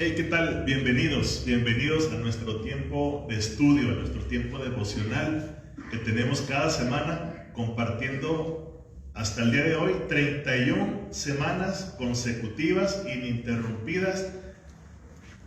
Hey, ¿qué tal? Bienvenidos a nuestro tiempo de estudio, a nuestro tiempo devocional que tenemos cada semana, compartiendo hasta el día de hoy 31 semanas consecutivas, ininterrumpidas,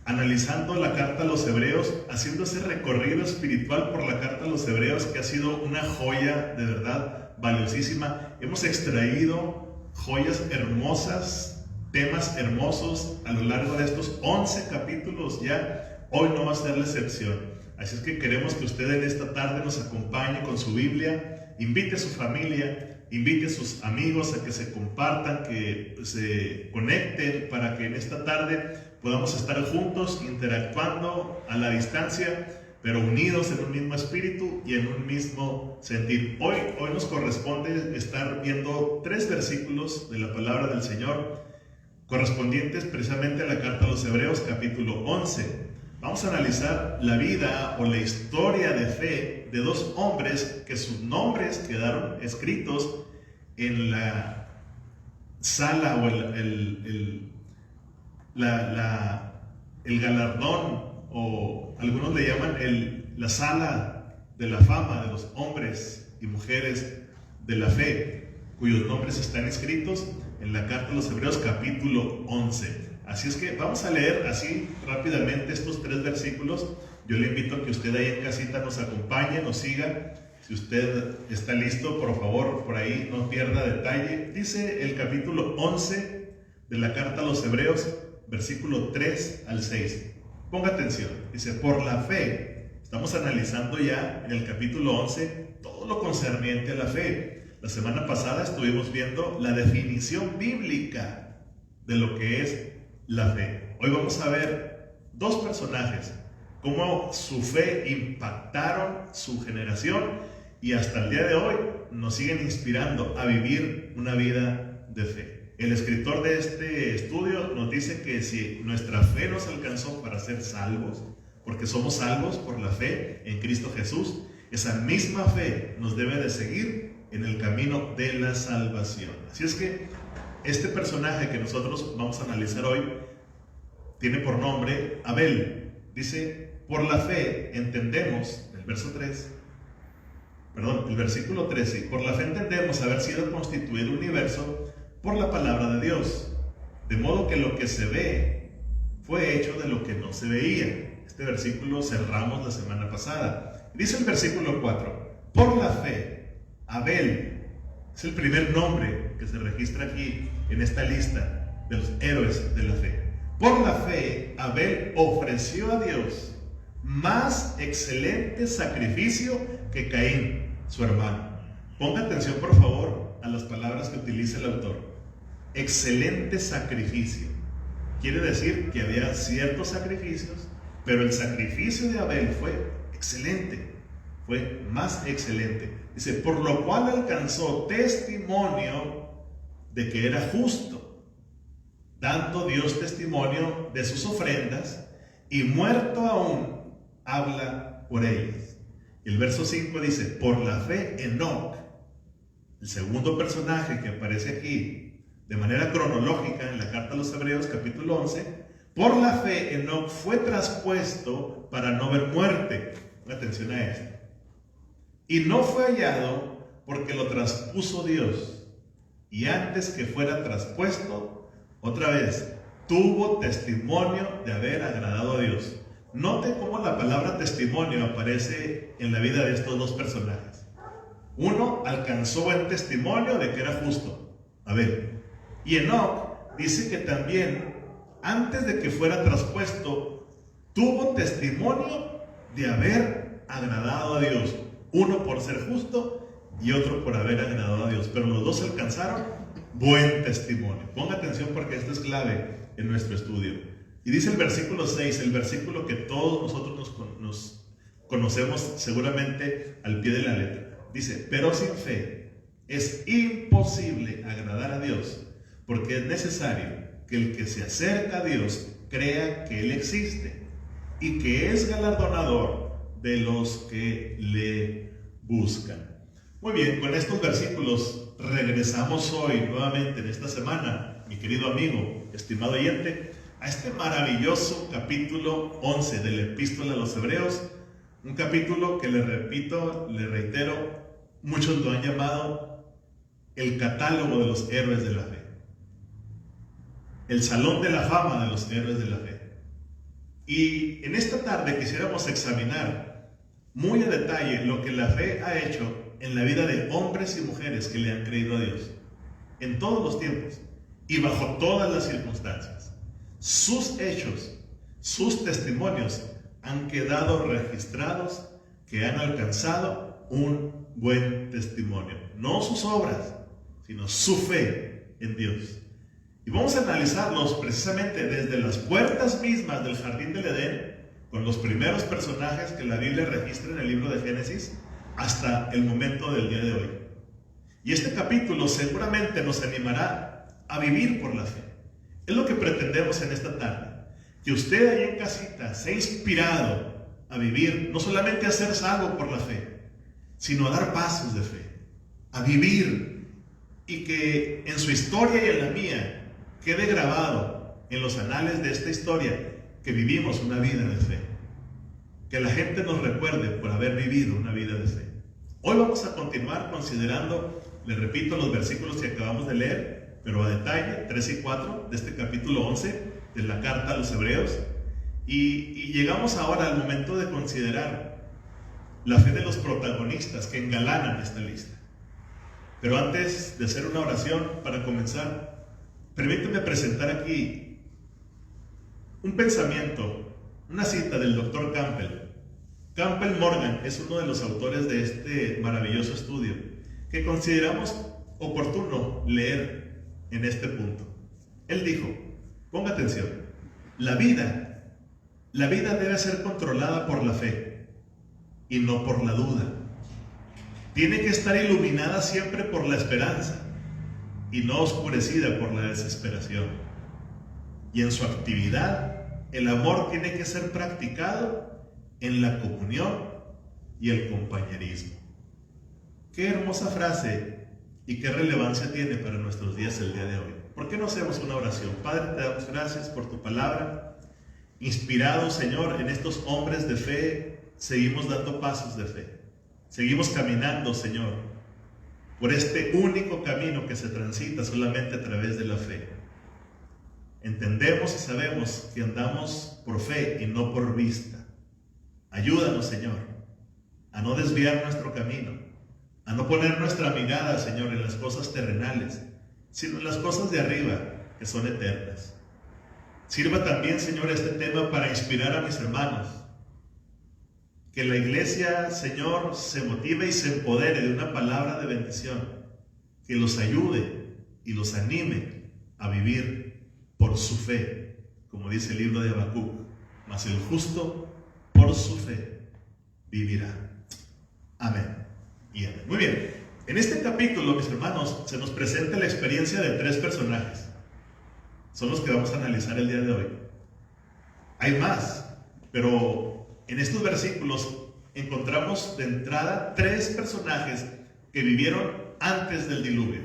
analizando la carta a los Hebreos, haciendo ese recorrido espiritual por la carta a los Hebreos que ha sido una joya de verdad valiosísima. Hemos extraído joyas hermosas, temas hermosos a lo largo de estos 11 capítulos ya. Hoy no va a ser la excepción. Así es que queremos que usted en esta tarde nos acompañe con su Biblia, invite a su familia, invite a sus amigos a que se compartan, que se conecten para que en esta tarde podamos estar juntos, interactuando a la distancia, pero unidos en un mismo espíritu y en un mismo sentir. Hoy nos corresponde estar viendo 3 versículos de la palabra del Señor, correspondientes precisamente a la carta a los Hebreos, capítulo 11. Vamos a analizar la vida o la historia de fe de 2 hombres que sus nombres quedaron escritos en la sala o el galardón, o algunos le llaman la sala de la fama de los hombres y mujeres de la fe, cuyos nombres están escritos en la carta a los Hebreos capítulo 11. Así es que vamos a leer así rápidamente estos 3 versículos. Yo le invito a que usted ahí en casita nos acompañe, nos siga. Si usted está listo, por favor, por ahí no pierda detalle. Dice el capítulo 11 de la carta a los Hebreos, versículo 3 al 6. Ponga atención. Dice: por la fe. Estamos analizando ya en el capítulo 11 todo lo concerniente a la fe. La semana pasada estuvimos viendo la definición bíblica de lo que es la fe. Hoy vamos a ver 2 personajes, cómo su fe impactaron su generación y hasta el día de hoy nos siguen inspirando a vivir una vida de fe. El escritor de este estudio nos dice que si nuestra fe nos alcanzó para ser salvos, porque somos salvos por la fe en Cristo Jesús, esa misma fe nos debe de seguir en el camino de la salvación. Así es que este personaje que nosotros vamos a analizar hoy tiene por nombre Abel. Dice: por la fe entendemos, el versículo 13, por la fe entendemos haber sido constituido el universo por la palabra de Dios, de modo que lo que se ve fue hecho de lo que no se veía. Este versículo cerramos la semana pasada. Dice el versículo 4: por la fe Abel es el primer nombre que se registra aquí en esta lista de los héroes de la fe. Por la fe, Abel ofreció a Dios más excelente sacrificio que Caín, su hermano. Ponga atención, por favor, a las palabras que utiliza el autor. Excelente sacrificio. Quiere decir que había ciertos sacrificios, pero el sacrificio de Abel fue excelente. Fue más excelente. Dice: por lo cual alcanzó testimonio de que era justo, dando Dios testimonio de sus ofrendas, y muerto aún habla por ellas. El verso 5 dice: por la fe Enoc, el segundo personaje que aparece aquí de manera cronológica en la carta a los Hebreos capítulo 11, por la fe Enoc fue traspuesto para no ver muerte. Atención a esto. Y no fue hallado porque lo traspuso Dios. Y antes que fuera traspuesto, otra vez, tuvo testimonio de haber agradado a Dios. Note cómo la palabra testimonio aparece en la vida de estos 2 personajes. Uno alcanzó buen testimonio de que era justo, Abel. Y Enoc dice que también, antes de que fuera traspuesto, tuvo testimonio de haber agradado a Dios. Uno por ser justo y otro por haber agradado a Dios. Pero los 2 alcanzaron buen testimonio. Ponga atención porque esto es clave en nuestro estudio. Y dice el versículo 6, el versículo que todos nosotros nos conocemos seguramente al pie de la letra. Dice: pero sin fe es imposible agradar a Dios, porque es necesario que el que se acerca a Dios crea que Él existe y que es galardonador de los que le buscan. Muy bien, con estos versículos regresamos hoy nuevamente en esta semana, mi querido amigo, estimado oyente, a este maravilloso capítulo 11 de la Epístola a los Hebreos, un capítulo que le reitero, muchos lo han llamado el catálogo de los héroes de la fe, el salón de la fama de los héroes de la fe. Y en esta tarde quisiéramos examinar muy a detalle lo que la fe ha hecho en la vida de hombres y mujeres que le han creído a Dios, en todos los tiempos y bajo todas las circunstancias. Sus hechos, sus testimonios han quedado registrados, que han alcanzado un buen testimonio. No sus obras, sino su fe en Dios. Y vamos a analizarlos precisamente desde las puertas mismas del jardín del Edén, con los primeros personajes que la Biblia registra en el libro de Génesis, hasta el momento del día de hoy. Y este capítulo seguramente nos animará a vivir por la fe. Es lo que pretendemos en esta tarde. Que usted ahí en casita sea inspirado a vivir, no solamente a ser salvo por la fe, sino a dar pasos de fe, a vivir, y que en su historia y en la mía quede grabado en los anales de esta historia que vivimos una vida de fe. Que la gente nos recuerde por haber vivido una vida de fe. Hoy vamos a continuar considerando, les repito, los versículos que acabamos de leer, pero a detalle, 3 y 4 de este capítulo 11 de la carta a los Hebreos. Y llegamos ahora al momento de considerar la fe de los protagonistas que engalanan esta lista. Pero antes de hacer una oración para comenzar, permíteme presentar aquí un pensamiento, una cita del Dr. Campbell. Campbell Morgan es uno de los autores de este maravilloso estudio que consideramos oportuno leer en este punto. Él dijo, ponga atención, la vida debe ser controlada por la fe y no por la duda. Tiene que estar iluminada siempre por la esperanza y no oscurecida por la desesperación. Y en su actividad, el amor tiene que ser practicado en la comunión y el compañerismo. Qué hermosa frase y qué relevancia tiene para nuestros días el día de hoy. ¿Por qué no hacemos una oración? Padre, te damos gracias por tu palabra. Inspirados, Señor, en estos hombres de fe, seguimos dando pasos de fe. Seguimos caminando, Señor, por este único camino que se transita solamente a través de la fe. Entendemos y sabemos que andamos por fe y no por vista. Ayúdanos, Señor, a no desviar nuestro camino, a no poner nuestra mirada, Señor, en las cosas terrenales, sino en las cosas de arriba, que son eternas. Sirva también, Señor, este tema para inspirar a mis hermanos. Que la iglesia, Señor, se motive y se empodere de una palabra de bendición, que los ayude y los anime a vivir por su fe, como dice el libro de Habacuc, mas el justo por su fe vivirá. Amén y amén. Muy bien, en este capítulo, mis hermanos, se nos presenta la experiencia de 3 personajes. Son los que vamos a analizar el día de hoy. Hay más, pero en estos versículos encontramos de entrada 3 personajes que vivieron antes del diluvio.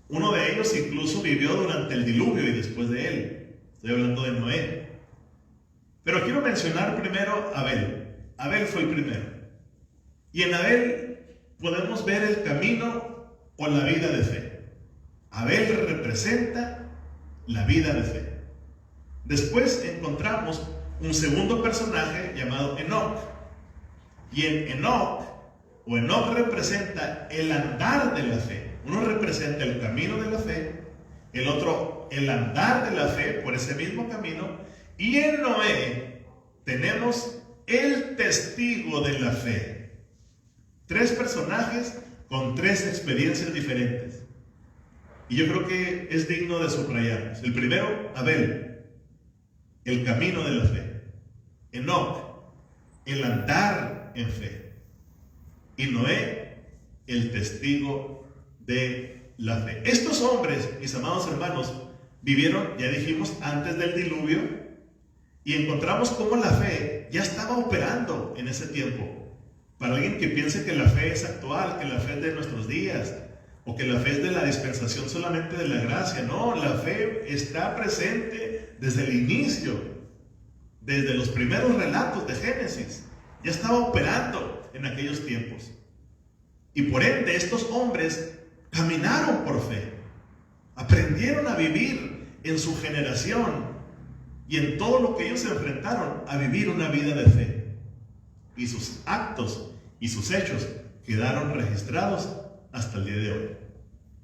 Uno de ellos incluso vivió durante el diluvio y después de él. Estoy hablando de Noé. Pero quiero mencionar primero a Abel. Abel fue el primero. Y en Abel podemos ver el camino o la vida de fe. Abel representa la vida de fe. Después encontramos un segundo personaje llamado Enoc. Y en Enoc representa el andar de la fe. Uno representa el camino de la fe, el otro el andar de la fe por ese mismo camino. Y en Noé tenemos el testigo de la fe. 3 personajes con 3 experiencias diferentes. Y yo creo que es digno de subrayarlos. El primero, Abel, el camino de la fe. Enoc, el andar en fe. Y Noé, el testigo de la fe. Estos hombres, mis amados hermanos, vivieron, ya dijimos, antes del diluvio, y encontramos cómo la fe ya estaba operando en ese tiempo. Para alguien que piense que la fe es actual, que la fe es de nuestros días, o que la fe es de la dispensación solamente de la gracia. No, la fe está presente desde el inicio, desde los primeros relatos de Génesis. Ya estaba operando en aquellos tiempos. Y por ende, estos hombres caminaron por fe, aprendieron a vivir en su generación y en todo lo que ellos se enfrentaron, a vivir una vida de fe. Y sus actos y sus hechos quedaron registrados hasta el día de hoy.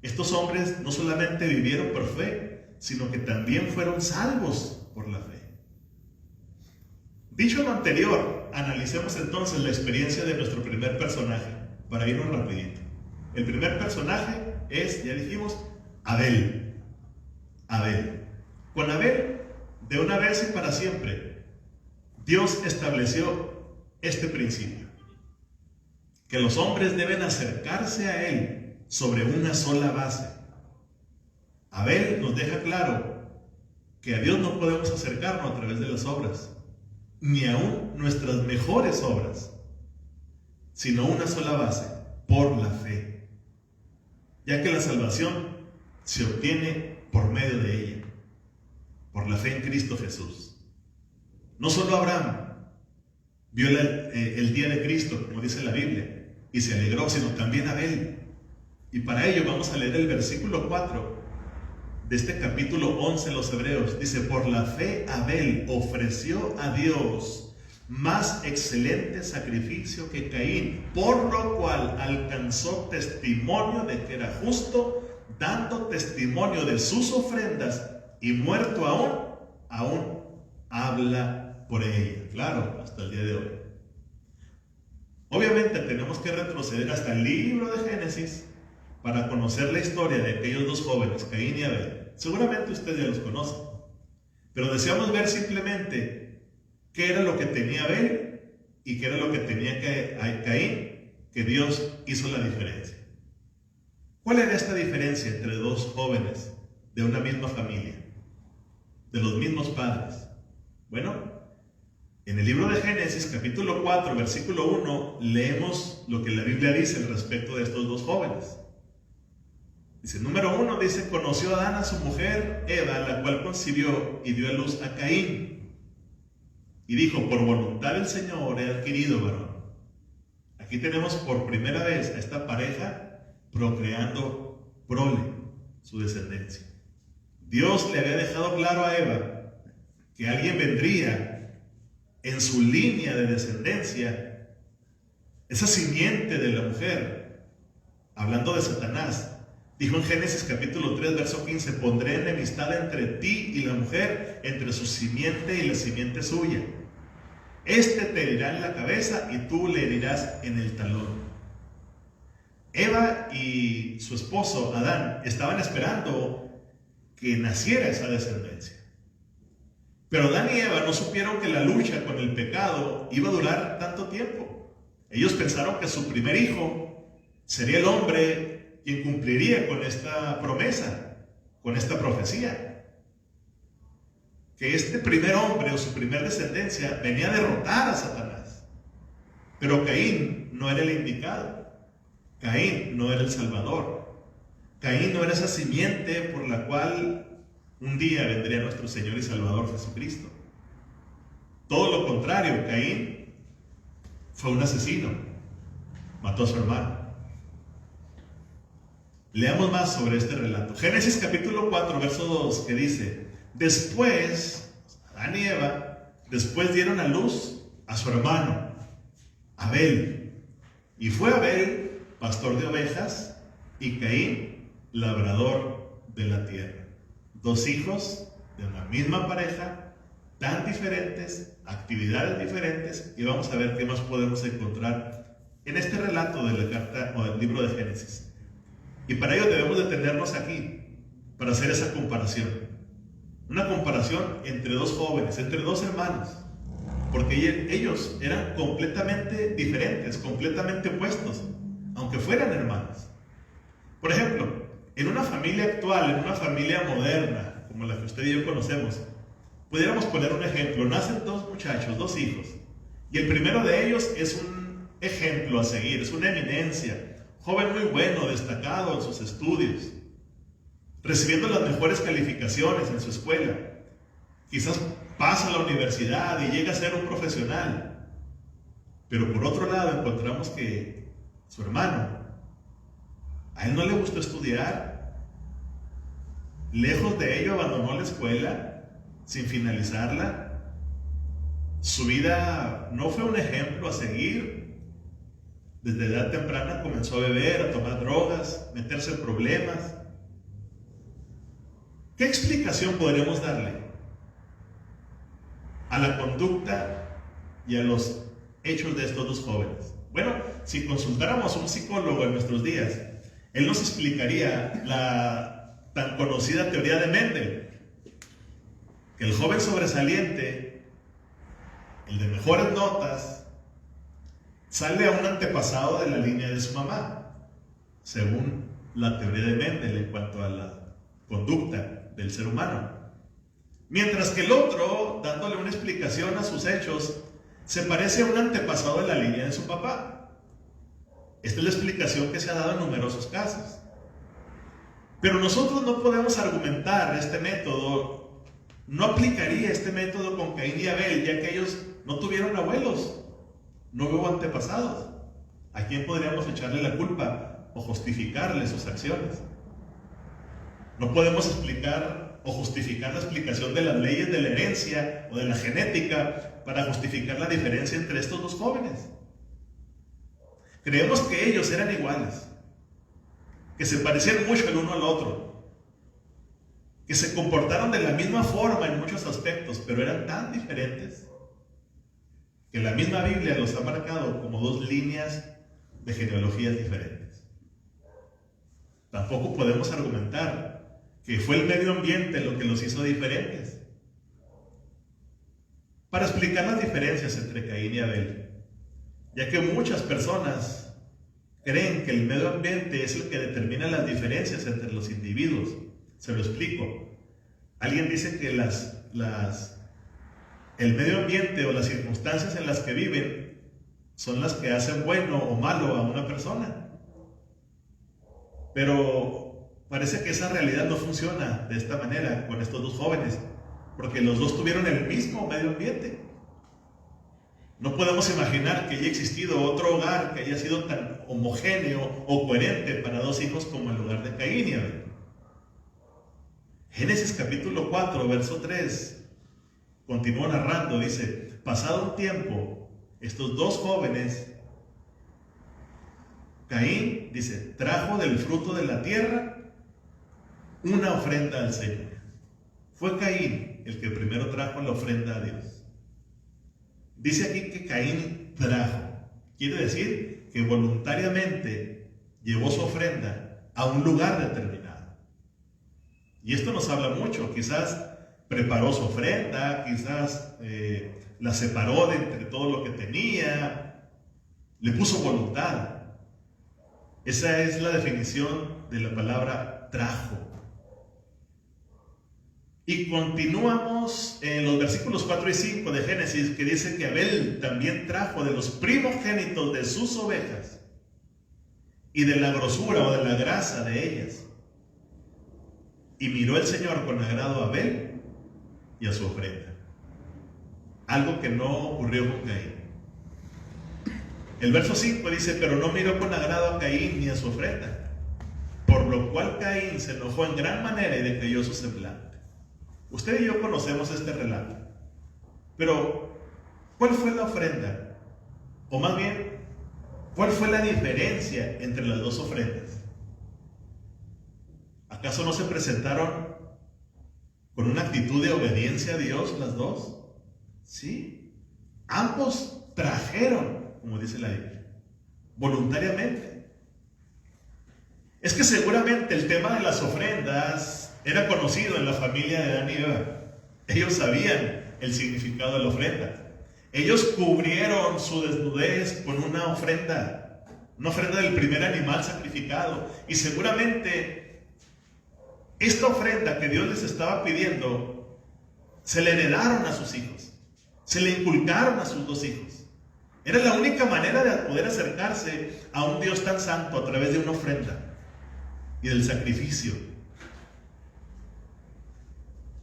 Estos hombres no solamente vivieron por fe, sino que también fueron salvos por la fe. Dicho lo anterior, analicemos entonces la experiencia de nuestro primer personaje, para irnos rapidito. El primer personaje es, ya dijimos, Abel. Abel. Con Abel, de una vez y para siempre, Dios estableció este principio: que los hombres deben acercarse a Él sobre una sola base. Abel nos deja claro que a Dios no podemos acercarnos a través de las obras, ni aún nuestras mejores obras, sino una sola base, por la fe, ya que la salvación se obtiene por medio de ella, por la fe en Cristo Jesús. No solo Abraham vio el día de Cristo, como dice la Biblia, y se alegró, sino también Abel. Y para ello vamos a leer el versículo 4 de este capítulo 11 de los Hebreos. Dice: por la fe Abel ofreció a Dios más excelente sacrificio que Caín, por lo cual alcanzó testimonio de que era justo, dando testimonio de sus ofrendas, y muerto aún habla por ella. Claro, hasta el día de hoy. Obviamente tenemos que retroceder hasta el libro de Génesis para conocer la historia de aquellos dos jóvenes, Caín y Abel. Seguramente usted ya los conoce, pero deseamos ver simplemente qué era lo que tenía Abel y qué era lo que tenía Caín, que Dios hizo la diferencia. ¿Cuál era esta diferencia entre dos jóvenes de una misma familia, de los mismos padres? Bueno, en el libro de Génesis, capítulo 4, versículo 1, leemos lo que la Biblia dice al respecto de estos dos jóvenes. Dice, número 1, dice: conoció Adán a su mujer Eva, la cual concibió y dio a luz a Caín. Y dijo: por voluntad del Señor he adquirido varón. Aquí tenemos por primera vez a esta pareja procreando prole, su descendencia. Dios le había dejado claro a Eva que alguien vendría en su línea de descendencia, esa simiente de la mujer. Hablando de Satanás, dijo en Génesis capítulo 3, verso 15: pondré enemistad entre ti y la mujer, entre su simiente y la simiente suya. Este te herirá en la cabeza y tú le herirás en el talón. Eva y su esposo Adán estaban esperando que naciera esa descendencia. Pero Adán y Eva no supieron que la lucha con el pecado iba a durar tanto tiempo. Ellos pensaron que su primer hijo sería el hombre quien cumpliría con esta promesa, con esta profecía. Que este primer hombre o su primer descendencia venía a derrotar a Satanás. Pero Caín no era el indicado. Caín no era el Salvador. Caín no era esa simiente por la cual un día vendría nuestro Señor y Salvador Jesucristo. Todo lo contrario, Caín fue un asesino. Mató a su hermano. Leamos más sobre este relato. Génesis capítulo 4, verso 2, que dice: después, Adán y Eva, después dieron a luz a su hermano, Abel. Y fue Abel pastor de ovejas y Caín labrador de la tierra. Dos hijos de una misma pareja, tan diferentes, actividades diferentes, y vamos a ver qué más podemos encontrar en este relato de la carta o del libro de Génesis. Y para ello debemos detenernos aquí para hacer esa comparación. Una comparación entre dos jóvenes, entre dos hermanos, porque ellos eran completamente diferentes, completamente opuestos, aunque fueran hermanos. Por ejemplo, en una familia actual, en una familia moderna, como la que usted y yo conocemos, pudiéramos poner un ejemplo. Nacen dos muchachos, dos hijos, y el primero de ellos es un ejemplo a seguir, es una eminencia, joven muy bueno, destacado en sus estudios, recibiendo las mejores calificaciones en su escuela. Quizás pasa a la universidad y llega a ser un profesional. Pero por otro lado encontramos que su hermano, a él no le gustó estudiar. Lejos de ello abandonó la escuela sin finalizarla. Su vida no fue un ejemplo a seguir. Desde edad temprana comenzó a beber, a tomar drogas, meterse en problemas. ¿Qué explicación podremos darle a la conducta y a los hechos de estos dos jóvenes? Bueno, si consultáramos a un psicólogo en nuestros días, él nos explicaría la tan conocida teoría de Mendel, que el joven sobresaliente, el de mejores notas, sale a un antepasado de la línea de su mamá, según la teoría de Mendel en cuanto a la conducta del ser humano. Mientras que el otro, dándole una explicación a sus hechos, se parece a un antepasado de la línea de su papá. Esta es la explicación que se ha dado en numerosos casos. Pero nosotros no podemos argumentar este método, no aplicaría este método con Caín y Abel, ya que ellos no tuvieron abuelos, no hubo antepasados. ¿A quién podríamos echarle la culpa o justificarle sus acciones? No podemos explicar o justificar la explicación de las leyes de la herencia o de la genética para justificar la diferencia entre estos dos jóvenes. Creemos que ellos eran iguales, que se parecían mucho el uno al otro, que se comportaron de la misma forma en muchos aspectos, pero eran tan diferentes que la misma Biblia los ha marcado como dos líneas de genealogías diferentes. Tampoco podemos argumentar que fue el medio ambiente lo que los hizo diferentes. Para explicar las diferencias entre Caín y Abel, ya que muchas personas creen que el medio ambiente es el que determina las diferencias entre los individuos. Se lo explico. Alguien dice que el medio ambiente o las circunstancias en las que viven son las que hacen bueno o malo a una persona. Pero parece que esa realidad no funciona de esta manera con estos dos jóvenes, porque los dos tuvieron el mismo medio ambiente. No podemos imaginar que haya existido otro hogar que haya sido tan homogéneo o coherente para dos hijos como el hogar de Caín y Abel. Génesis capítulo 4, verso 3, continúa narrando, dice: pasado un tiempo, estos dos jóvenes, Caín, dice, trajo del fruto de la tierra una ofrenda al Señor. Fue Caín el que primero trajo la ofrenda a Dios. Dice aquí que Caín trajo. Quiere decir que voluntariamente llevó su ofrenda a un lugar determinado. Y esto nos habla mucho. Quizás preparó su ofrenda, quizás la separó de entre todo lo que tenía, le puso voluntad. Esa es la definición de la palabra trajo. Y continuamos en los versículos 4 y 5 de Génesis, que dice que Abel también trajo de los primogénitos de sus ovejas y de la grosura o de la grasa de ellas. Y miró el Señor con agrado a Abel y a su ofrenda. Algo que no ocurrió con Caín. El verso 5 dice: pero no miró con agrado a Caín ni a su ofrenda, por lo cual Caín se enojó en gran manera y decayó su semblante. Usted y yo conocemos este relato, pero ¿cuál fue la ofrenda? O más bien, ¿cuál fue la diferencia entre las dos ofrendas? ¿Acaso no se presentaron con una actitud de obediencia a Dios las dos? Sí, ambos trajeron, como dice la Biblia, voluntariamente. Es que seguramente el tema de las ofrendas era conocido en la familia de Adán y Eva. Ellos sabían el significado de la ofrenda. Ellos cubrieron su desnudez con una ofrenda del primer animal sacrificado. Y seguramente esta ofrenda que Dios les estaba pidiendo se le heredaron a sus hijos, se le inculcaron a sus dos hijos. Era la única manera de poder acercarse a un Dios tan santo a través de una ofrenda y del sacrificio.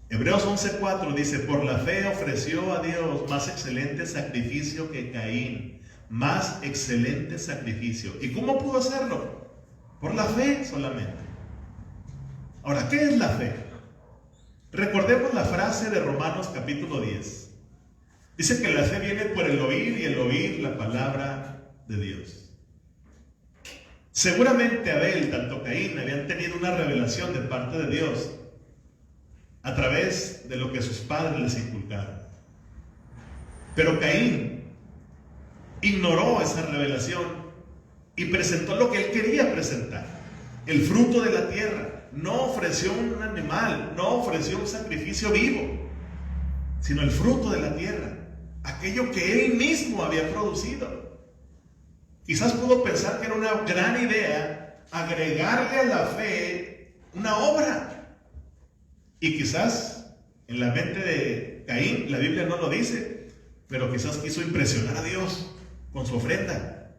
Hebreos 11:4 dice: por la fe ofreció a Dios más excelente sacrificio que Caín. Más excelente sacrificio. ¿Y cómo pudo hacerlo? Por la fe solamente. Ahora, ¿qué es la fe? Recordemos la frase de Romanos capítulo 10. Dice que la fe viene por el oír y el oír la palabra de Dios. Seguramente Abel, tanto Caín, habían tenido una revelación de parte de Dios a través de lo que sus padres les inculcaron. Pero Caín ignoró esa revelación y presentó lo que él quería presentar, el fruto de la tierra. No ofreció un animal, no ofreció un sacrificio vivo, sino el fruto de la tierra, aquello que él mismo había producido. Quizás pudo pensar que era una gran idea agregarle a la fe una obra. Y quizás en la mente de Caín, la Biblia no lo dice, pero quizás quiso impresionar a Dios con su ofrenda.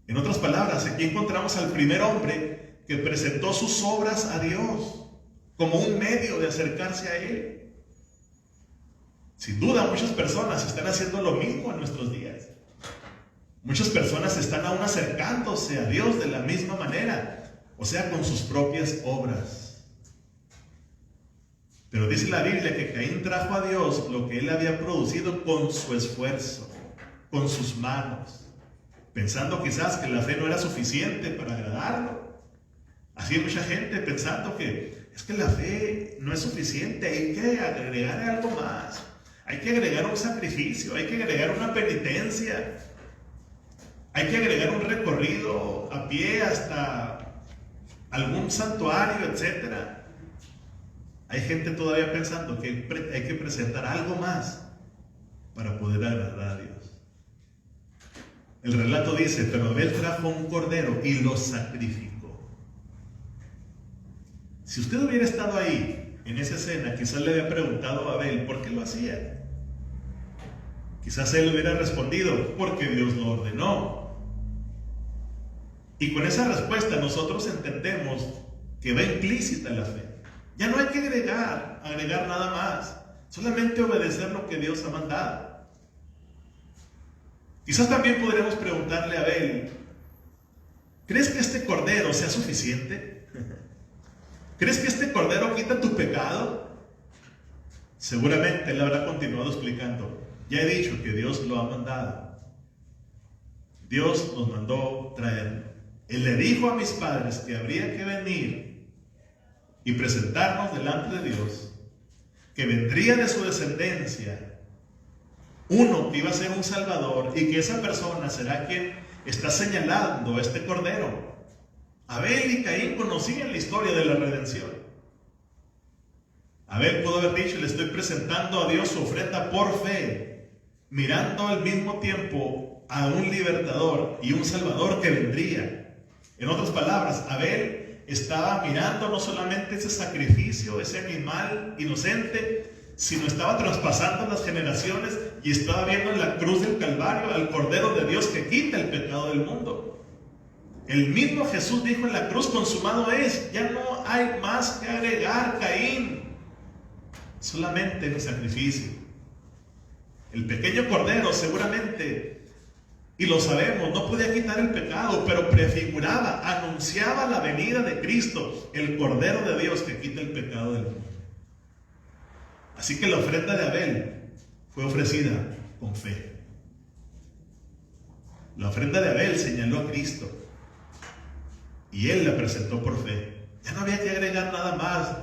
En otras palabras, aquí encontramos al primer hombre que presentó sus obras a Dios como un medio de acercarse a Él. Sin duda, muchas personas están haciendo lo mismo en nuestros días. Muchas personas están aún acercándose a Dios de la misma manera, o sea, con sus propias obras. Pero dice la Biblia que Caín trajo a Dios lo que él había producido con su esfuerzo, con sus manos, pensando quizás que la fe no era suficiente para agradarlo. Así hay mucha gente pensando que es que la fe no es suficiente, hay que agregar algo más, hay que agregar un sacrificio, hay que agregar una penitencia, hay que agregar un recorrido a pie hasta algún santuario, etc. Hay gente todavía pensando que hay que presentar algo más para poder agradar a Dios. El relato dice: pero Abel trajo un cordero y lo sacrificó. Si usted hubiera estado ahí en esa escena, quizás le había preguntado a Abel por qué lo hacía. Quizás él hubiera respondido: porque Dios lo ordenó. Y con esa respuesta nosotros entendemos que va implícita la fe. Ya no hay que agregar nada más, solamente obedecer lo que Dios ha mandado. Quizás también podríamos preguntarle a Abel: ¿crees que este cordero sea suficiente? ¿Crees que este cordero quita tu pecado? Seguramente él habrá continuado explicando: ya he dicho que Dios lo ha mandado. Dios nos mandó traerlo. Él le dijo a mis padres que habría que venir y presentarnos delante de Dios, que vendría de su descendencia uno que iba a ser un salvador y que esa persona será quien está señalando este cordero. Abel y Caín conocían la historia de la redención. Abel pudo haber dicho: le estoy presentando a Dios su ofrenda por fe, mirando al mismo tiempo a un libertador y un salvador que vendría. En otras palabras, Abel estaba mirando no solamente ese sacrificio, ese animal inocente, sino estaba traspasando las generaciones y estaba viendo en la cruz del Calvario al Cordero de Dios que quita el pecado del mundo. El mismo Jesús dijo en la cruz: consumado es, ya no hay más que agregar, Caín, solamente mi sacrificio. El pequeño cordero seguramente, y lo sabemos, no podía quitar el pecado, pero prefiguraba, anunciaba la venida de Cristo, el Cordero de Dios que quita el pecado del mundo. Así que la ofrenda de Abel fue ofrecida con fe. La ofrenda de Abel señaló a Cristo y él la presentó por fe. Ya no había que agregar nada más,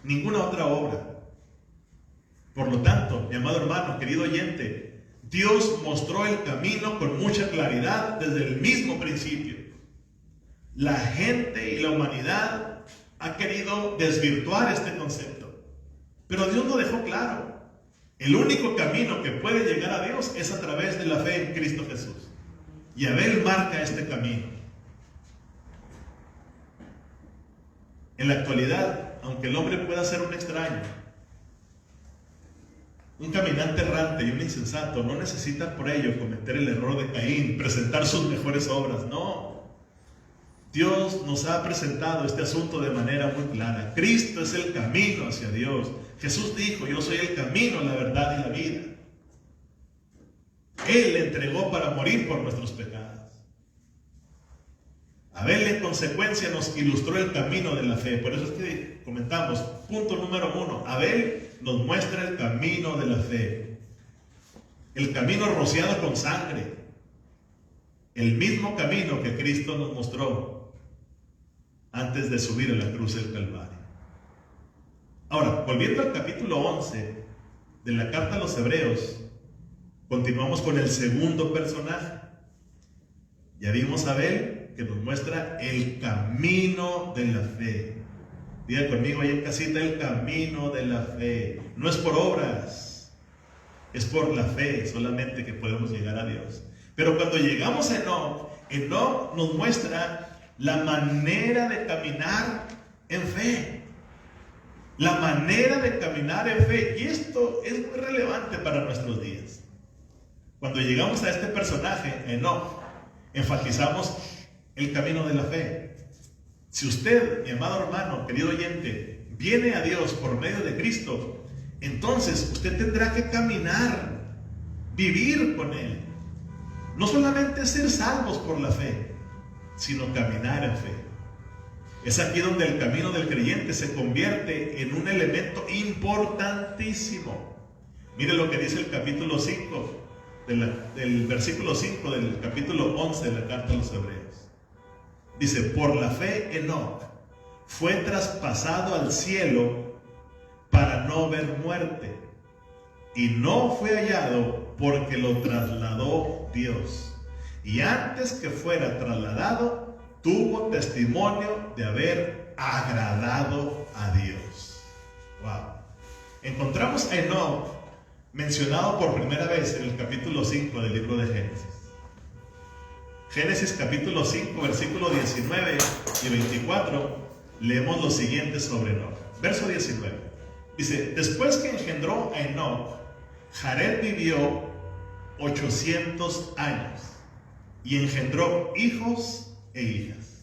ninguna otra obra. Por lo tanto, mi amado hermano, querido oyente, Dios mostró el camino con mucha claridad desde el mismo principio. La gente y la humanidad ha querido desvirtuar este concepto, pero Dios lo dejó claro. El único camino que puede llegar a Dios es a través de la fe en Cristo Jesús. Y Abel marca este camino. En la actualidad, aunque el hombre pueda ser un extraño, Un caminante errante y un insensato no necesita por ello cometer el error de Caín, presentar sus mejores obras, no. Dios nos ha presentado este asunto de manera muy clara. Cristo es el camino hacia Dios. Jesús dijo: yo soy el camino, la verdad y la vida. Él le entregó para morir por nuestros pecados. Abel en consecuencia nos ilustró el camino de la fe. Por eso es que comentamos, punto número 1, Abel nos muestra el camino de la fe. El camino rociado con sangre. El mismo camino que Cristo nos mostró antes de subir a la cruz del Calvario. Ahora, volviendo al capítulo 11 de la carta a los Hebreos, continuamos con el segundo personaje. Ya vimos a Abel, que nos muestra el camino de la fe. Diga conmigo ahí en casita: el camino de la fe. No es por obras, es por la fe solamente que podemos llegar a Dios. Pero cuando llegamos a Enoc, Enoc nos muestra la manera de caminar en fe. La manera de caminar en fe. Y esto es muy relevante para nuestros días. Cuando llegamos a este personaje, Enoc, enfatizamos el camino de la fe. Si usted, mi amado hermano, querido oyente, viene a Dios por medio de Cristo, entonces usted tendrá que caminar, vivir con Él. No solamente ser salvos por la fe, sino caminar en fe. Es aquí donde el camino del creyente se convierte en un elemento importantísimo. Mire lo que dice el capítulo 5, del versículo 5 del capítulo 11 de la carta a los Hebreos. Dice: por la fe Enoc fue traspasado al cielo para no ver muerte, y no fue hallado porque lo trasladó Dios. Y antes que fuera trasladado, tuvo testimonio de haber agradado a Dios. Wow. Encontramos a Enoc mencionado por primera vez en el capítulo 5 del libro de Génesis. Génesis capítulo 5, versículo 19 y 24, leemos lo siguiente sobre Enoc. Verso 19. Dice: después que engendró a Enoc, Jared vivió 800 años y engendró hijos e hijas.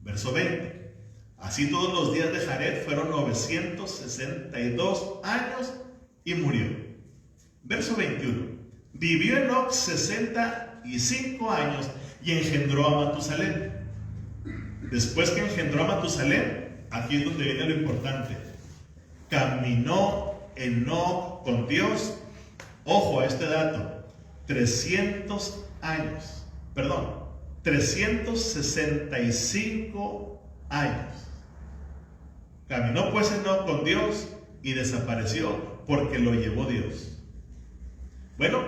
Verso 20. Así todos los días de Jared fueron 962 años y murió. Verso 21. Vivió Enoc 65 años y engendró a Matusalén. Después que engendró a Matusalén, aquí es donde viene lo importante. Caminó Enoc con Dios. Ojo a este dato: 365 años. Caminó pues Enoc con Dios y desapareció porque lo llevó Dios. Bueno,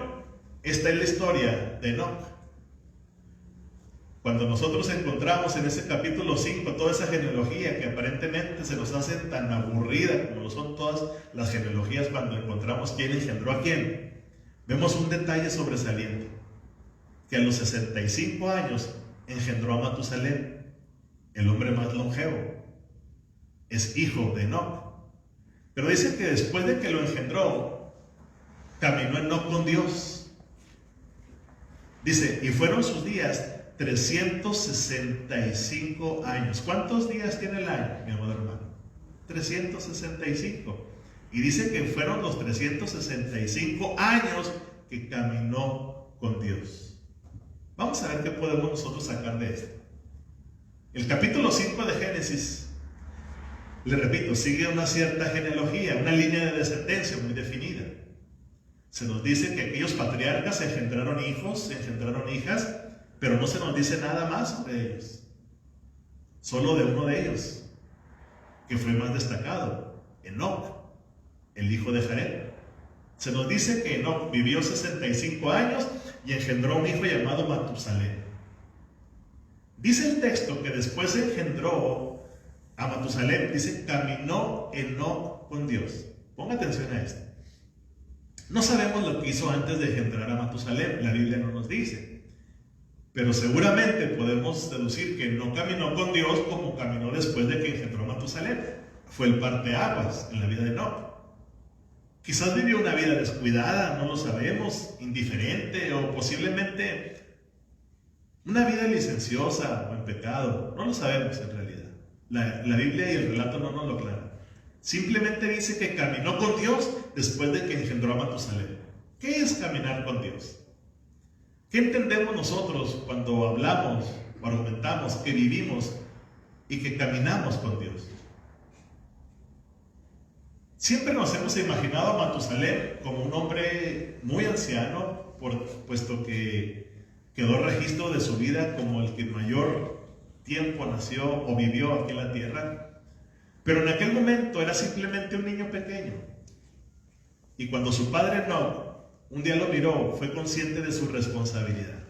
esta es la historia de Enoc. Cuando nosotros encontramos en ese capítulo 5 toda esa genealogía que aparentemente se nos hace tan aburrida como lo son todas las genealogías cuando encontramos quién engendró a quién, vemos un detalle sobresaliente: que a los 65 años engendró a Matusalén, el hombre más longevo. Es hijo de Enoc. Pero dice que después de que lo engendró, caminó Enoc con Dios. Dice: y fueron sus días 365 años. ¿Cuántos días tiene el año, mi amado hermano? 365. Y dice que fueron los 365 años que caminó con Dios. Vamos a ver qué podemos nosotros sacar de esto. El capítulo 5 de Génesis, le repito, sigue una cierta genealogía, una línea de descendencia muy definida. Se nos dice que aquellos patriarcas engendraron hijos, engendraron hijas, pero no se nos dice nada más sobre ellos. Solo de uno de ellos, que fue más destacado, Enoc, el hijo de Jared. Se nos dice que Enoc vivió 65 años y engendró un hijo llamado Matusalén. Dice el texto que después engendró a Matusalén, dice: caminó Enoc con Dios. Ponga atención a esto. No sabemos lo que hizo antes de engendrar a Matusalén, la Biblia no nos dice. Pero seguramente podemos deducir que no caminó con Dios como caminó después de que engendró a Matusalén. Fue el parteaguas en la vida de Enoc. Quizás vivió una vida descuidada, no lo sabemos, indiferente o posiblemente una vida licenciosa o en pecado. No lo sabemos en realidad. La Biblia y el relato no nos lo aclaran. Simplemente dice que caminó con Dios después de que engendró a Matusalén. ¿Qué es caminar con Dios? ¿Qué entendemos nosotros cuando hablamos o argumentamos que vivimos y que caminamos con Dios? Siempre nos hemos imaginado a Matusalén como un hombre muy anciano, puesto que quedó registro de su vida como el que mayor tiempo nació o vivió aquí en la tierra. Pero en aquel momento era simplemente un niño pequeño. Y cuando su padre un día lo miró, fue consciente de su responsabilidad.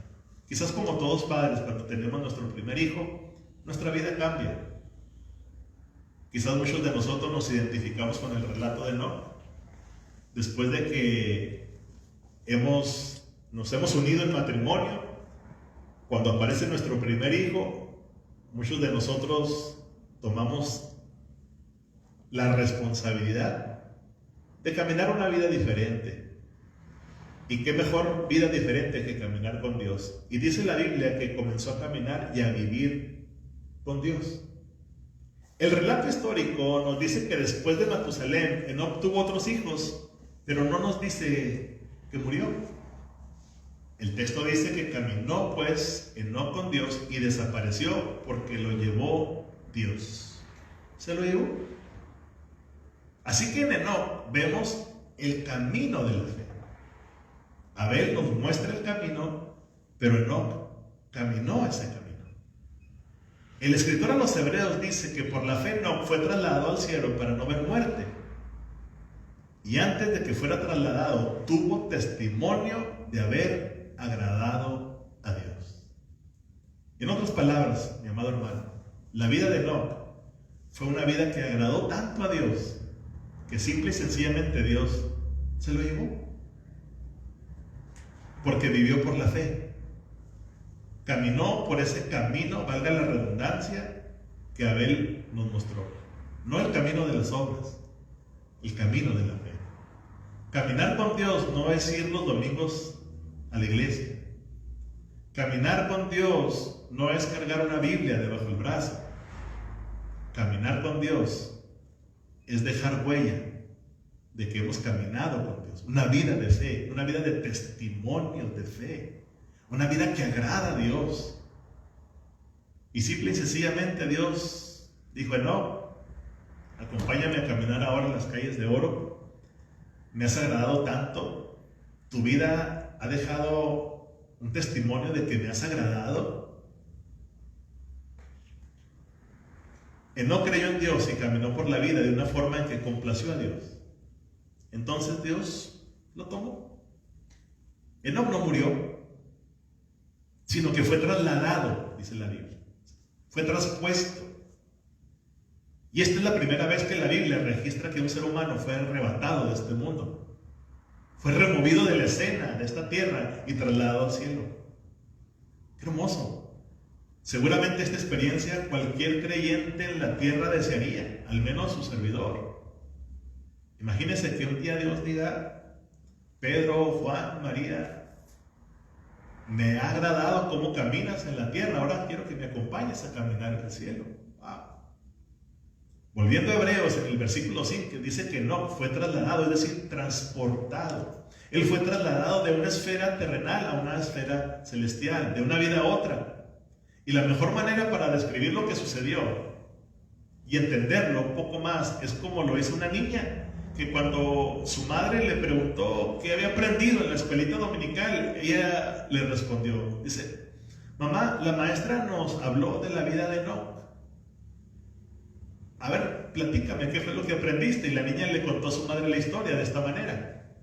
Quizás como todos padres, cuando tenemos nuestro primer hijo, nuestra vida cambia. Quizás muchos de nosotros nos identificamos con el relato de Enoc. Después de que nos hemos unido en matrimonio, cuando aparece nuestro primer hijo, muchos de nosotros tomamos la responsabilidad de caminar una vida diferente. Y qué mejor vida diferente que caminar con Dios. Y dice la Biblia que comenzó a caminar y a vivir con Dios. El relato histórico nos dice que después de Matusalén, Enoc tuvo otros hijos, pero no nos dice que murió. El texto dice que caminó pues Enoc con Dios y desapareció porque lo llevó Dios. Se lo llevó. Así que en Enoc vemos el camino de la fe. Abel nos muestra el camino, pero Enoc caminó ese camino. El escritor a los Hebreos dice que por la fe Enoc fue trasladado al cielo para no ver muerte. Y antes de que fuera trasladado, tuvo testimonio de haber agradado a Dios. En otras palabras, mi amado hermano, la vida de Enoc fue una vida que agradó tanto a Dios que simple y sencillamente Dios se lo llevó. Porque vivió por la fe. Caminó por ese camino, valga la redundancia, que Abel nos mostró. No el camino de las obras, el camino de la fe. Caminar con Dios no es ir los domingos a la iglesia. Caminar con Dios no es cargar una Biblia debajo del brazo. Caminar con Dios es dejar huella de que hemos caminado con Dios. Una vida de fe, una vida de testimonios de fe. Una vida que agrada a Dios. Y simple y sencillamente Dios dijo: no, acompáñame a caminar ahora en las calles de oro. Me has agradado tanto. Tu vida ha dejado un testimonio de que me has agradado. Enoc creyó en Dios y caminó por la vida de una forma en que complació a Dios. Entonces Dios lo tomó. Enoc no murió, sino que fue trasladado, dice la Biblia. Fue traspuesto. Y esta es la primera vez que la Biblia registra que un ser humano fue arrebatado de este mundo. Fue removido de la escena, de esta tierra, y trasladado al cielo. ¡Qué hermoso! Seguramente esta experiencia cualquier creyente en la tierra desearía, al menos su servidor. Imagínense que un día Dios diga: Pedro, Juan, María, me ha agradado cómo caminas en la tierra, ahora quiero que me acompañes a caminar en el cielo. Wow. Volviendo a Hebreos, en el versículo 5, dice que Enoc fue trasladado, es decir, transportado. Él fue trasladado de una esfera terrenal a una esfera celestial, de una vida a otra. Y la mejor manera para describir lo que sucedió y entenderlo un poco más es como lo hizo una niña, que cuando su madre le preguntó qué había aprendido en la escuelita dominical, ella le respondió, dice: mamá, la maestra nos habló de la vida de Enoc. A ver, platícame, ¿qué fue lo que aprendiste? Y la niña le contó a su madre la historia de esta manera.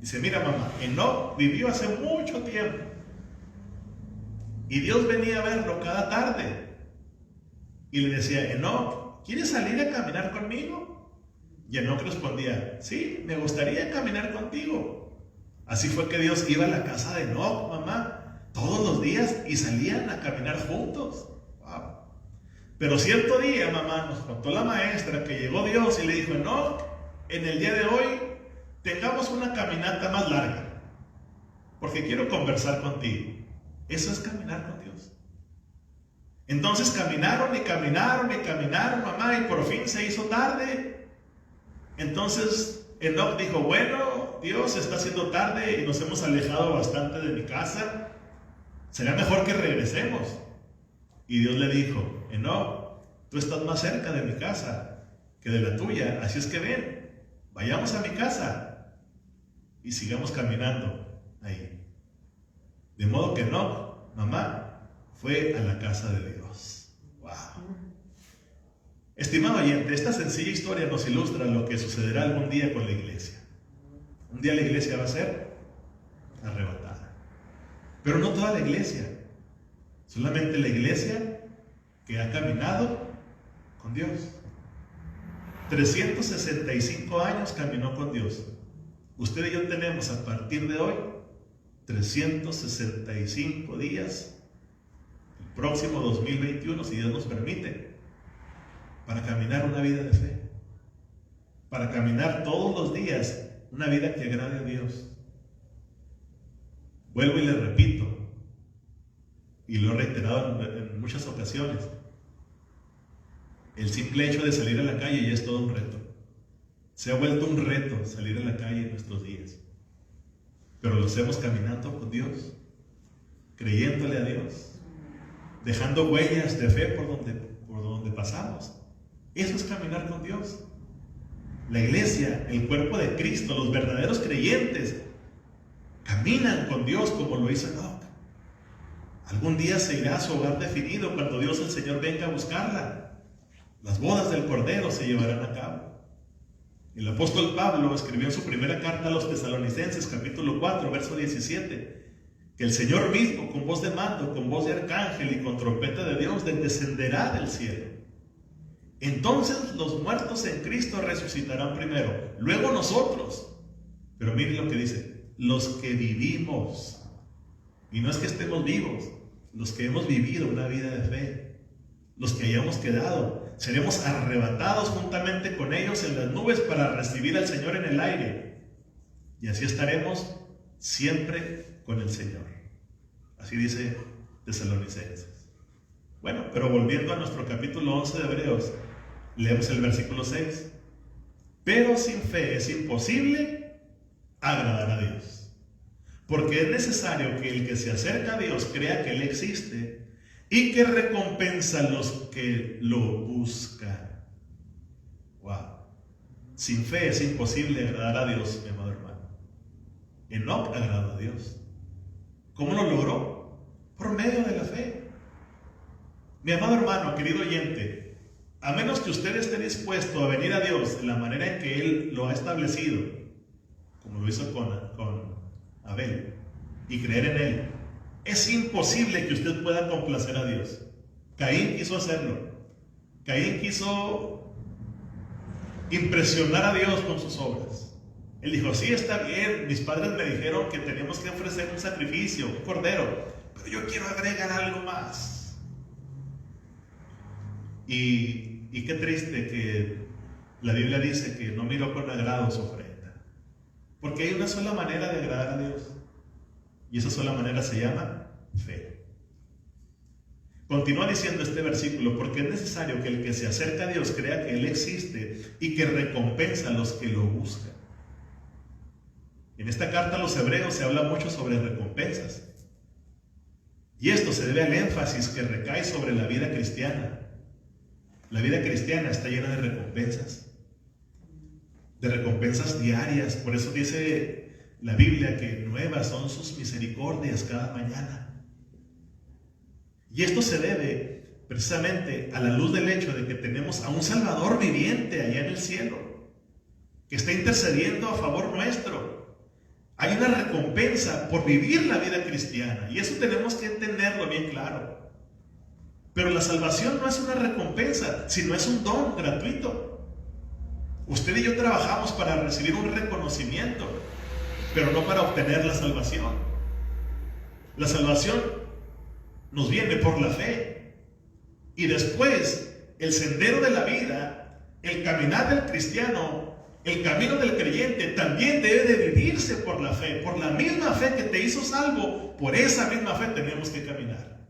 Dice: mira, mamá, Enoc vivió hace mucho tiempo y Dios venía a verlo cada tarde y le decía: Enoc, ¿quieres salir a caminar conmigo? Y Enoc respondía: sí, me gustaría caminar contigo. Así fue que Dios iba a la casa de Enoc, mamá, todos los días y salían a caminar juntos. Wow. Pero cierto día, mamá, nos contó la maestra que llegó Dios y le dijo: Enoc, en el día de hoy tengamos una caminata más larga, porque quiero conversar contigo. Eso es caminar con Dios. Entonces caminaron y caminaron y caminaron, mamá, y por fin se hizo tarde. Entonces Enoc dijo, bueno, Dios, está haciendo tarde y nos hemos alejado bastante de mi casa. Será mejor que regresemos. Y Dios le dijo, Enoc, tú estás más cerca de mi casa que de la tuya, así es que ven, vayamos a mi casa y sigamos caminando ahí. De modo que Enoc, mamá, fue a la casa de Dios. ¡Wow! Estimado oyente, esta sencilla historia nos ilustra lo que sucederá algún día con la iglesia. Un día la iglesia va a ser arrebatada. Pero no toda la iglesia, solamente la iglesia que ha caminado con Dios. 365 años caminó con Dios. Usted y yo tenemos a partir de hoy 365 días, el próximo 2021, si Dios nos permite, para caminar una vida de fe, para caminar todos los días una vida que agrade a Dios. Vuelvo y le repito, y lo he reiterado en muchas ocasiones, el simple hecho de salir a la calle ya es todo un reto. Se ha vuelto un reto salir a la calle en nuestros días, pero lo hacemos caminando con Dios, creyéndole a Dios, dejando huellas de fe por donde pasamos. Eso es caminar con Dios. La iglesia, el cuerpo de Cristo, los verdaderos creyentes caminan con Dios como lo hizo Enoc. Algún día se irá a su hogar definido cuando Dios el Señor venga a buscarla. Las bodas del Cordero se llevarán a cabo. El apóstol Pablo escribió en su primera carta a los Tesalonicenses, capítulo 4, verso 17, que el Señor mismo, con voz de mando, con voz de arcángel y con trompeta de Dios, descenderá del cielo. Entonces los muertos en Cristo resucitarán primero, luego nosotros. Pero miren lo que dice, los que vivimos, y no es que estemos vivos, los que hemos vivido una vida de fe, los que hayamos quedado, seremos arrebatados juntamente con ellos en las nubes para recibir al Señor en el aire, y así estaremos siempre con el Señor. Así dice Tesalonicenses. Bueno, pero volviendo a nuestro capítulo 11 de Hebreos, leemos el versículo 6. Pero sin fe es imposible agradar a Dios, porque es necesario que el que se acerca a Dios crea que Él existe y que recompensa a los que lo buscan. Wow. Sin fe es imposible agradar a Dios, mi amado hermano. Enoc agradó a Dios. ¿Cómo lo logró? Por medio de la fe. Mi amado hermano, querido oyente, a menos que usted esté dispuesto a venir a Dios de la manera en que Él lo ha establecido, como lo hizo con Abel, y creer en Él, es imposible que usted pueda complacer a Dios. Caín quiso hacerlo. Caín quiso impresionar a Dios con sus obras. Él dijo, sí, está bien, mis padres me dijeron que teníamos que ofrecer un sacrificio, un cordero, pero yo quiero agregar algo más. Y qué triste que la Biblia dice que no miró con agrado su ofrenda, porque hay una sola manera de agradar a Dios, y esa sola manera se llama fe. Continúa diciendo este versículo, porque es necesario que el que se acerca a Dios crea que Él existe y que recompensa a los que lo buscan. En esta carta a los hebreos se habla mucho sobre recompensas, y esto se debe al énfasis que recae sobre la vida cristiana. La vida cristiana está llena de recompensas diarias. Por eso dice la Biblia que nuevas son sus misericordias cada mañana. Y esto se debe precisamente a la luz del hecho de que tenemos a un Salvador viviente allá en el cielo, que está intercediendo a favor nuestro. Hay una recompensa por vivir la vida cristiana, y eso tenemos que entenderlo bien claro. Pero la salvación no es una recompensa, sino es un don gratuito. Usted y yo trabajamos para recibir un reconocimiento, pero no para obtener la salvación. La salvación nos viene por la fe. Y después, el sendero de la vida, el caminar del cristiano, el camino del creyente, también también debe de vivirse por la fe, por la misma fe que te hizo salvo. Por esa misma fe tenemos que caminar.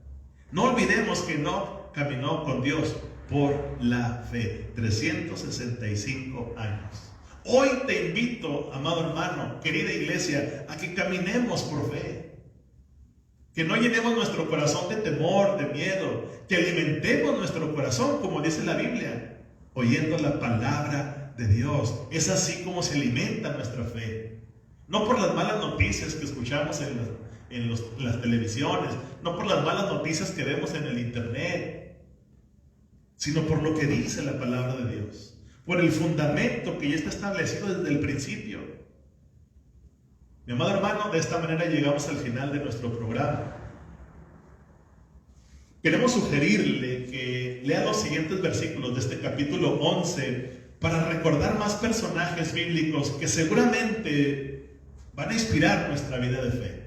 No olvidemos que no caminó con Dios por la fe. 365 años. Hoy te invito, amado hermano, querida iglesia, a que caminemos por fe. Que no llenemos nuestro corazón de temor, de miedo. Que alimentemos nuestro corazón, como dice la Biblia, oyendo la palabra de Dios. Es así como se alimenta nuestra fe. No por las malas noticias que escuchamos en las televisiones, no por las malas noticias que vemos en el internet, sino por lo que dice la palabra de Dios. Por el fundamento que ya está establecido desde el principio. Mi amado hermano, de esta manera llegamos al final de nuestro programa. Queremos sugerirle que lea los siguientes versículos de este capítulo 11 para recordar más personajes bíblicos que seguramente van a inspirar nuestra vida de fe.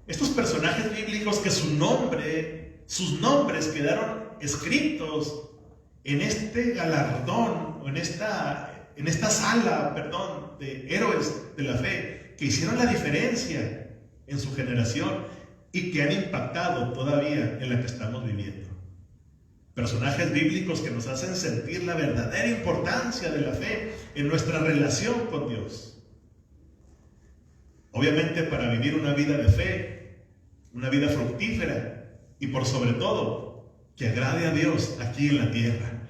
Estos personajes bíblicos que sus nombres quedaron escritos en este galardón, o en esta sala, de héroes de la fe, que hicieron la diferencia en su generación y que han impactado todavía en la que estamos viviendo. Personajes bíblicos que nos hacen sentir la verdadera importancia de la fe en nuestra relación con Dios. Obviamente, para vivir una vida de fe, una vida fructífera y por sobre todo, que agrade a Dios aquí en la tierra.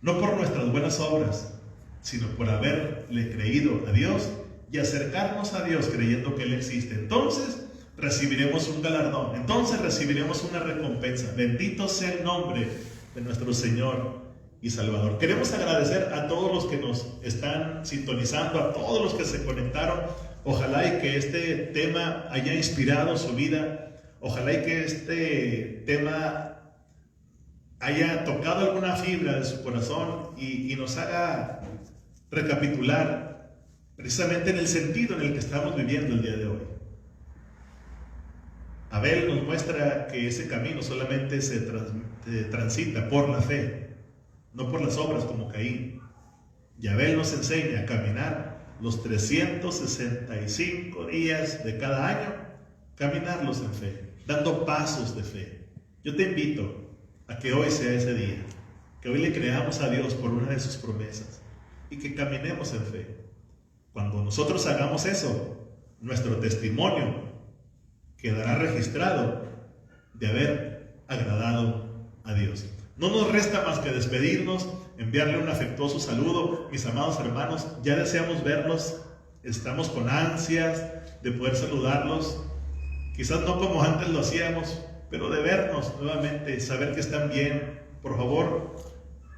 No por nuestras buenas obras, sino por haberle creído a Dios y acercarnos a Dios creyendo que Él existe. Entonces recibiremos un galardón, entonces recibiremos una recompensa. Bendito sea el nombre de nuestro Señor y Salvador. Queremos agradecer a todos los que nos están sintonizando, a todos los que se conectaron. Ojalá y que este tema haya inspirado su vida. Ojalá y que este tema haya tocado alguna fibra de su corazón y nos haga recapitular precisamente en el sentido en el que estamos viviendo el día de hoy. Abel nos muestra que ese camino solamente se transita por la fe, no por las obras como Caín. Y Abel nos enseña a caminar los 365 días de cada año, caminarlos en fe, dando pasos de fe. Yo te invito a que hoy sea ese día, que hoy le creamos a Dios por una de sus promesas y que caminemos en fe. Cuando nosotros hagamos eso, nuestro testimonio quedará registrado de haber agradado a Dios. No nos resta más que despedirnos, enviarle un afectuoso saludo. Mis amados hermanos, ya deseamos verlos, estamos con ansias de poder saludarlos, quizás no como antes lo hacíamos, pero de vernos nuevamente, saber que están bien. Por favor,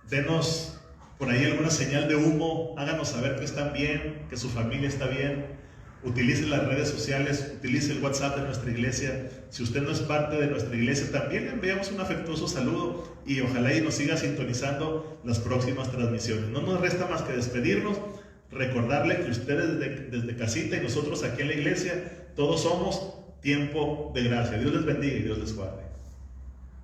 denos por ahí alguna señal de humo, háganos saber que están bien, que su familia está bien. Utilice las redes sociales, utilice el WhatsApp de nuestra iglesia. Si usted no es parte de nuestra iglesia, también le enviamos un afectuoso saludo y ojalá y nos siga sintonizando las próximas transmisiones. No nos resta más que despedirnos, recordarle que ustedes desde casita y nosotros aquí en la iglesia, todos somos tiempo de gracia. Dios les bendiga y Dios les guarde.